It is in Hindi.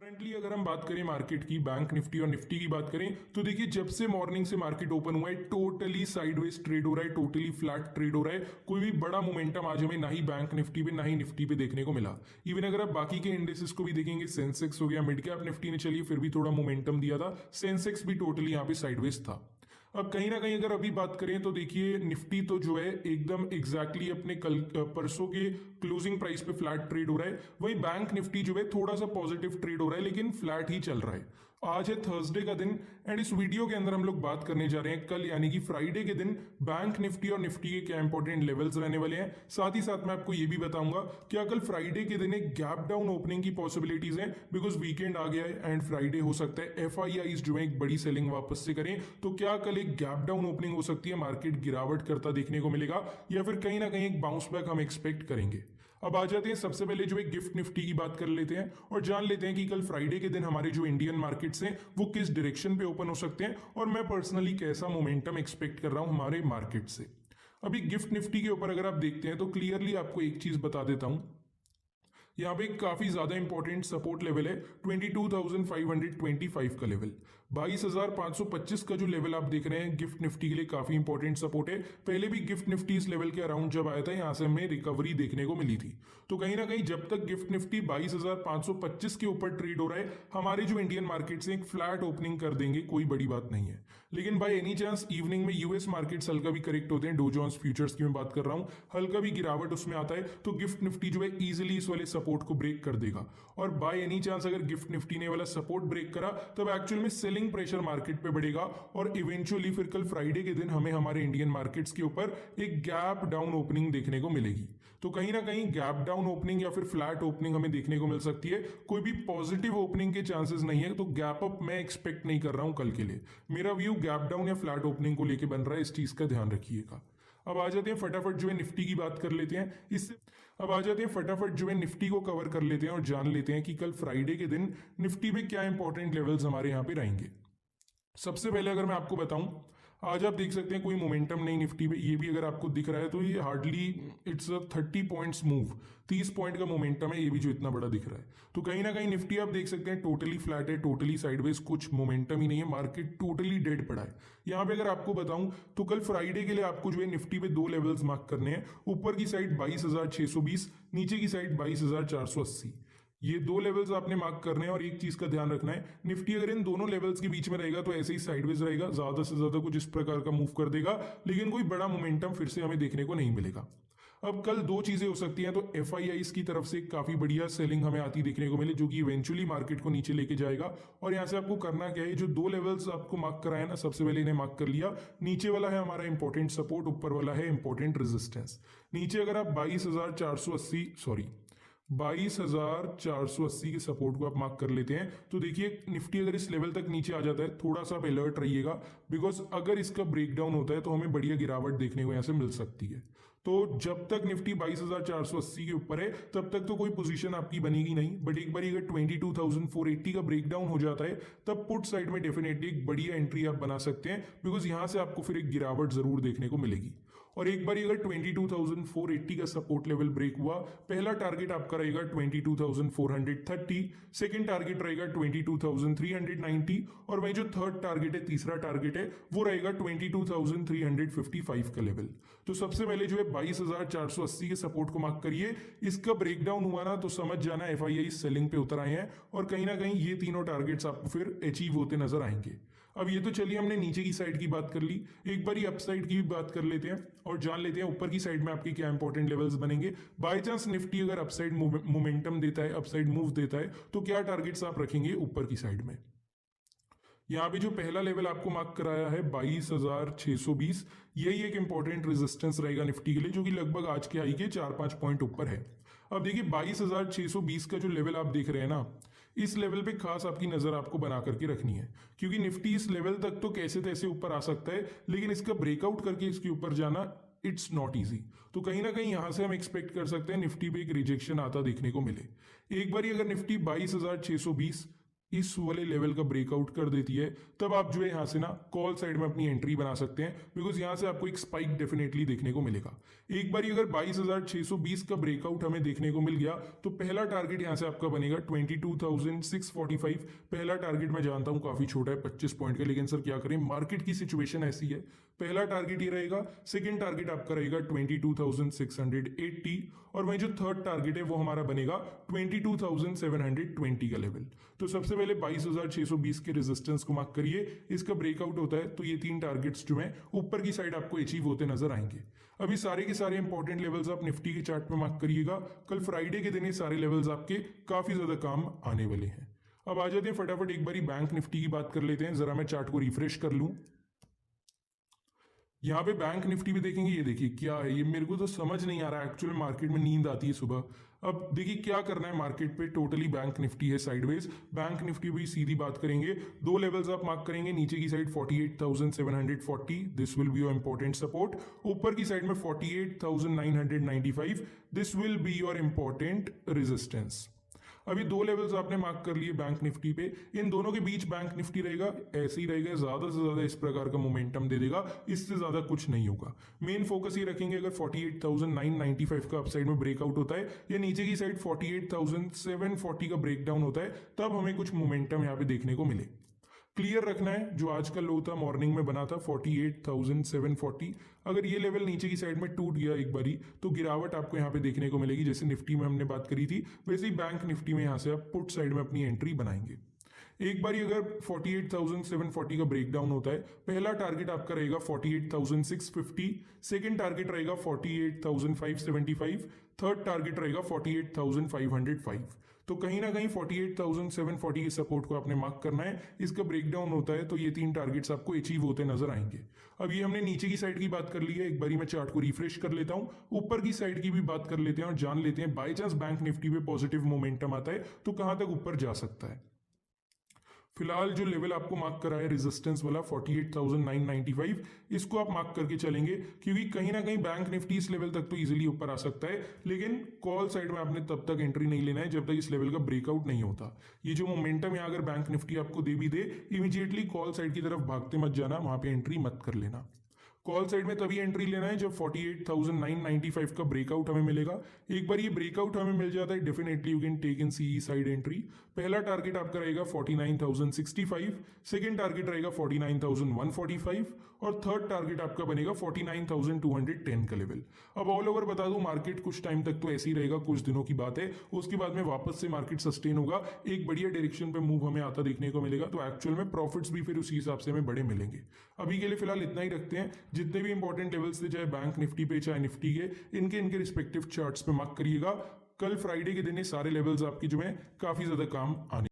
करंटली अगर हम बात करें मार्केट की, बैंक निफ्टी और निफ्टी की बात करें, तो देखिए जब से मॉर्निंग से मार्केट ओपन हुआ है टोटली साइडवेज ट्रेड हो रहा है, टोटली फ्लैट ट्रेड हो रहा है। कोई भी बड़ा मोमेंटम आज हमें ना ही बैंक निफ्टी पे ना ही निफ्टी पे देखने को मिला। इवन अगर आप बाकी के इंडेक्सेस को भी देखेंगे, सेंसेक्स हो गया, मिड कैप निफ्टी ने चलिए फिर भी थोड़ा मोमेंटम दिया था, सेंसेक्स भी टोटली यहाँ पे साइडवेज था। अब कहीं ना कहीं अगर अभी बात करें तो देखिए निफ्टी तो जो है एकदम एग्जैक्टली अपने कल परसों के क्लोजिंग प्राइस पे फ्लैट ट्रेड हो रहा है। वही बैंक निफ्टी जो है थोड़ा सा पॉजिटिव ट्रेड हो रहा है लेकिन फ्लैट ही चल रहा है। आज है थर्सडे का दिन एंड इस वीडियो के अंदर हम लोग बात करने जा रहे हैं कल यानी कि फ्राइडे के दिन बैंक निफ्टी और निफ्टी के क्या इंपॉर्टेंट लेवल्स रहने वाले हैं। साथ ही साथ मैं आपको ये भी बताऊंगा क्या कल फ्राइडे के दिन एक गैप डाउन ओपनिंग की पॉसिबिलिटीज है, बिकॉज वीकेंड आ गया है एंड फ्राइडे हो सकता है एफआईआईज जो है एक बड़ी सेलिंग वापस से करें, तो क्या कल एक गैप डाउन ओपनिंग हो सकती है, मार्केट गिरावट करता देखने को मिलेगा या फिर कहीं ना कहीं एक बाउंस बैक हम एक्सपेक्ट करेंगे। अब आ जाते हैं सबसे पहले जो है गिफ्ट निफ्टी की बात कर लेते हैं और जान लेते हैं कि कल फ्राइडे के दिन हमारे जो इंडियन मार्केट्स हैं वो किस डायरेक्शन पे ओपन हो सकते हैं और मैं पर्सनली कैसा मोमेंटम एक्सपेक्ट कर रहा हूं हमारे मार्केट से। अभी गिफ्ट निफ्टी के ऊपर अगर आप देखते हैं तो क्लियरली आपको एक चीज बता देता हूं, यहाँ पे काफी ज्यादा इंपॉर्टेंट सपोर्ट लेवल है 22,525 का लेवल। 22,525 का जो लेवल आप देख रहे हैं गिफ्ट निफ्टी के लिए काफी इंपॉर्टेंट सपोर्ट है। पहले भी गिफ्ट निफ्टी इस लेवल के अराउंड जब आया था यहाँ से हमें रिकवरी देखने को मिली थी। तो कहीं ना कहीं जब तक गिफ्ट निफ्टी 22,525 के ऊपर ट्रेड हो रहा है, हमारे जो इंडियन मार्केट से एक फ्लैट ओपनिंग कर देंगे, कोई बड़ी बात नहीं है। लेकिन बाय एनी चांस इवनिंग में यूएस मार्केट्स हल्का भी करेक्ट होते हैं, डो जोन्स फ्यूचर्स की मैं बात कर रहा हूं, हल्का भी गिरावट उसमें आता है तो गिफ्ट निफ्टी जो है इजिली इस वाले सपोर्ट को ब्रेक कर देगा। और बाय एनी चांस अगर गिफ्ट निफ्टी ने वाला सपोर्ट ब्रेक करा तब एक्चुअल में सेलिंग प्रेशर मार्केट पे बढ़ेगा और इवेंचुअली फिर कल फ्राइडे के दिन हमें हमारे इंडियन मार्केट्स के ऊपर एक गैप डाउन ओपनिंग देखने को मिलेगी। तो कहीं ना कहीं गैप डाउन ओपनिंग या फिर फ्लैट ओपनिंग हमें देखने को मिल सकती है, कोई भी पॉजिटिव ओपनिंग के चांसेस नहीं है। तो गैप अप मैं एक्सपेक्ट नहीं कर रहा हूं कल के लिए। मेरा व्यू गैप डाउन या फ्लैट ओपनिंग को लेकर बन रहा है, इस चीज का ध्यान रखिएगा। अब आ जाते हैं फटाफट जो है निफ्टी की बात कर लेते हैं। इससे अब आ जाते हैं फटाफट जो है निफ्टी को कवर कर लेते हैं और जान लेते हैं कि कल फ्राइडे के दिन निफ्टी में क्या इंपॉर्टेंट लेवल्स हमारे यहाँ पे रहेंगे। सबसे पहले अगर मैं आपको बताऊं, आज आप देख सकते हैं कोई मोमेंटम नहीं निफ्टी में, ये भी अगर आपको दिख रहा है तो ये hardly it's a 30 points move, 30 point का मोमेंटम है, ये भी जो इतना बड़ा दिख रहा है। तो कहीं ना कहीं निफ्टी आप देख सकते हैं टोटली फ्लैट है, टोटली साइडवेज, कुछ मोमेंटम ही नहीं है, मार्केट टोटली डेड पड़ा है। यहाँ पे अगर आपको बताऊं तो कल फ्राइडे के लिए आपको जो है निफ्टी पे दो लेवल्स मार्क करने हैं। ऊपर की साइड 22,620, नीचे की साइड 22,480, ये दो लेवल्स आपने मार्क करने हैं। और एक चीज का ध्यान रखना है, निफ्टी अगर इन दोनों लेवल्स के बीच में रहेगा तो ऐसे ही साइडवेज रहेगा, ज्यादा से ज्यादा कुछ इस प्रकार का मूव कर देगा, लेकिन कोई बड़ा मोमेंटम फिर से हमें देखने को नहीं मिलेगा। अब कल दो चीजें हो सकती हैं, तो एफआईआईस की तरफ से काफी बढ़िया सेलिंग हमें आती देखने को मिले जो कि इवेंचुअली मार्केट को नीचे लेके जाएगा। और यहां से आपको करना क्या है, जो दो लेवल्स आपको मार्क कराया ना, सबसे पहले इन्हें मार्क कर लिया। नीचे वाला है हमारा इंपॉर्टेंट सपोर्ट, ऊपर वाला है इंपॉर्टेंट रेजिस्टेंस। नीचे अगर आप 22,480 के सपोर्ट को आप मार्क कर लेते हैं तो देखिए निफ्टी अगर इस लेवल तक नीचे आ जाता है, थोड़ा सा आप अलर्ट रहिएगा, बिकॉज अगर इसका ब्रेकडाउन होता है तो हमें बढ़िया गिरावट देखने को यहां से मिल सकती है। तो जब तक निफ्टी 22,480 के ऊपर है तब तक तो कोई पोजीशन आपकी बनेगी नहीं, बट एक बार अगर 22,480 का ब्रेकडाउन हो जाता है तब पुट साइड में डेफिनेटली एक बढ़िया एंट्री आप बना सकते हैं, बिकॉज यहां से आपको फिर एक गिरावट जरूर देखने को मिलेगी। और एक बार अगर 22,480 का सपोर्ट लेवल ब्रेक हुआ, पहला टारगेट आपका रहेगा 22,430, सेकंड टारगेट रहेगा 22,390 और वही जो थर्ड टारगेट है, तीसरा टारगेट है, वो रहेगा 22,355 का लेवल। तो सबसे पहले जो है 22,480 के सपोर्ट को मार्क करिए। इसका ब्रेकडाउन हुआ ना तो समझ जाना एफआईआई सेलिंग पे उतर आए हैं और कहीं ना कहीं ये तीनों टारगेट्स आपको फिर अचीव होते नजर आएंगे। अब ये तो चलिए हमने नीचे की साइड की बात कर ली, एक बार अप साइड की भी बात कर लेते हैं और जान लेते हैं ऊपर की साइड में आपके क्या इंपॉर्टेंट लेवल्स बनेंगे। बाय चांस निफ्टी अगर अपसाइड मोमेंटम देता है, अपसाइड मूव देता है, तो क्या टारगेट्स आप रखेंगे ऊपर की साइड में। यहाँ पे जो पहला लेवल आपको मार्क कराया है 22,620, यही एक इंपॉर्टेंट रेजिस्टेंस रहेगा निफ्टी के लिए, जो कि लगभग आज के हाई के 4-5 पॉइंट ऊपर है। अब देखिए 22,620 का जो लेवल आप देख रहे हैं ना, इस लेवल पे खास आपकी नजर आपको बना करके रखनी है, क्योंकि निफ्टी इस लेवल तक तो कैसे तैसे ऊपर आ सकता है, लेकिन इसका ब्रेकआउट करके इसके ऊपर जाना इट्स नॉट इजी। तो कहीं ना कहीं यहां से हम एक्सपेक्ट कर सकते हैं निफ्टी पे एक रिजेक्शन आता देखने को मिले। एक बार अगर निफ्टी 22,620 इस वाले लेवल का ब्रेकआउट कर देती है, तब आप जो है यहाँ से ना कॉल साइड में अपनी एंट्री बना सकते हैं, बिकॉज यहाँ से आपको एक स्पाइक डेफिनेटली देखने को मिलेगा। एक बार अगर 22,620 का ब्रेकआउट हमें देखने को मिल गया तो पहला टारगेट यहाँ से आपका बनेगा 22,645। पहला टारगेट मैं जानता हूँ काफी छोटा है 25 पॉइंट का, लेकिन सर क्या करें, मार्केट की सिचुएशन ऐसी है। पहला टारगेट ये रहेगा, सेकेंड टारगेट आपका रहेगा 22,680 और वहीं जो थर्ड टारगेट है वो हमारा बनेगा 22,720 का लेवल। तो सबसे पहले 22,620 के रेजिस्टेंस को मार्क करिए, इसका ब्रेकआउट होता है तो ये तीन टारगेट्स जो हैं ऊपर की साइड आपको अचीव होते नजर आएंगे। अभी सारे के सारे इंपॉर्टेंट लेवल्स आप निफ्टी के चार्ट में मार्क करिएगा, कल फ्राइडे के दिन ये सारे लेवल्स आपके काफी ज्यादा काम आने वाले हैं। अब आ जाते हैं फटाफट एक बारी बैंक निफ्टी की बात कर लेते हैं, जरा मैं चार्ट को रिफ्रेश कर लूं। यहाँ पे बैंक निफ्टी भी देखेंगे, ये देखिए क्या है, ये मेरे को तो समझ नहीं आ रहा है एक्चुअली, मार्केट में नींद आती है सुबह। अब देखिए क्या करना है मार्केट पे, टोटली बैंक निफ्टी है साइडवेज। बैंक निफ्टी भी सीधी बात करेंगे, दो लेवल्स आप मार्क करेंगे, नीचे की side 48,740, this will be your important support. ऊपर की साइड में 48,995, this will be your important resistance. अभी दो लेवल्स आपने मार्क कर लिए बैंक निफ्टी पे, इन दोनों के बीच बैंक निफ्टी रहेगा, ऐसे ही रहेगा, ज्यादा से ज्यादा इस प्रकार का मोमेंटम दे देगा, इससे ज्यादा कुछ नहीं होगा। मेन फोकस ये रखेंगे अगर 48,995 का अपसाइड में ब्रेकआउट होता है या नीचे की साइड 48,740 का ब्रेकडाउन होता है, तब हमें कुछ मोमेंटम यहाँ पे देखने को मिले। क्लियर रखना है, जो आज का लो था मॉर्निंग में बना था 48,740, अगर ये लेवल नीचे की साइड में टूट गया एक बारी तो गिरावट आपको यहाँ पे देखने को मिलेगी। जैसे निफ्टी में हमने बात करी थी, वैसे ही बैंक निफ्टी में यहाँ से आप पुट साइड में अपनी एंट्री बनाएंगे। एक बारी अगर 48,740 का ब्रेकडाउन होता है, पहला टारगेट आपका रहेगा 48,650, सेकेंड टारगेट रहेगा 48,575, थर्ड टारगेट रहेगा 48,505। तो कहीं ना कहीं 48,740 के सपोर्ट को आपने मार्क करना है, इसका ब्रेकडाउन होता है तो ये तीन टारगेट्स आपको अचीव होते नजर आएंगे। अब ये हमने नीचे की साइड की बात कर ली है, एक बारी मैं चार्ट को रिफ्रेश कर लेता हूं, ऊपर की साइड की भी बात कर लेते हैं और जान लेते हैं बाई चांस बैंक निफ्टी पे पॉजिटिव मोमेंटम आता है तो कहां तक ऊपर जा सकता है। फिलहाल जो लेवल आपको मार्क करा है रेजिस्टेंस वाला 48,995, इसको आप मार्क करके चलेंगे, क्योंकि कहीं ना कहीं बैंक निफ्टी इस लेवल तक तो इजीली ऊपर आ सकता है, लेकिन कॉल साइड में आपने तब तक एंट्री नहीं लेना है जब तक इस लेवल का ब्रेकआउट नहीं होता। ये जो मोमेंटम है अगर बैंक निफ्टी आपको दे भी दे, इमीडिएटली कॉल साइड की तरफ भागते मत जाना, वहां पे एंट्री मत कर लेना। कॉल साइड में तभी एंट्री लेना है जब 48,995 का ब्रेकआउट हमें मिलेगा। एक बार ये ब्रेकआउट हमें मिल जाता है, definitely you can take in sea side entry. पहला टारगेट आपका रहेगा 49,065, सेकेंड टारगेट रहेगा 49,145 और थर्ड टारगेट आपका बनेगा 49,210 का लेवल। अब ऑल ओवर बता दूं, मार्केट कुछ टाइम तक तो ऐसे ही रहेगा, कुछ दिनों की बात है, उसके बाद में वापस से मार्केट सस्टेन होगा, एक बढ़िया डायरेक्शन पे मूव हमें आता देखने को मिलेगा, तो एक्चुअल में प्रॉफिट्स भी फिर उसी हिसाब से हमें बड़े मिलेंगे। अभी के लिए फिलहाल इतना ही रखते हैं, जितने भी इंपॉर्टेंट लेवल्स थे चाहे बैंक निफ्टी पे चाहे निफ्टी के, इनके रिस्पेक्टिव चार्ट्स पे मार्क करिएगा। कल फ्राइडे के दिन ये सारे लेवल्स आपकी जो है काफी ज्यादा काम आने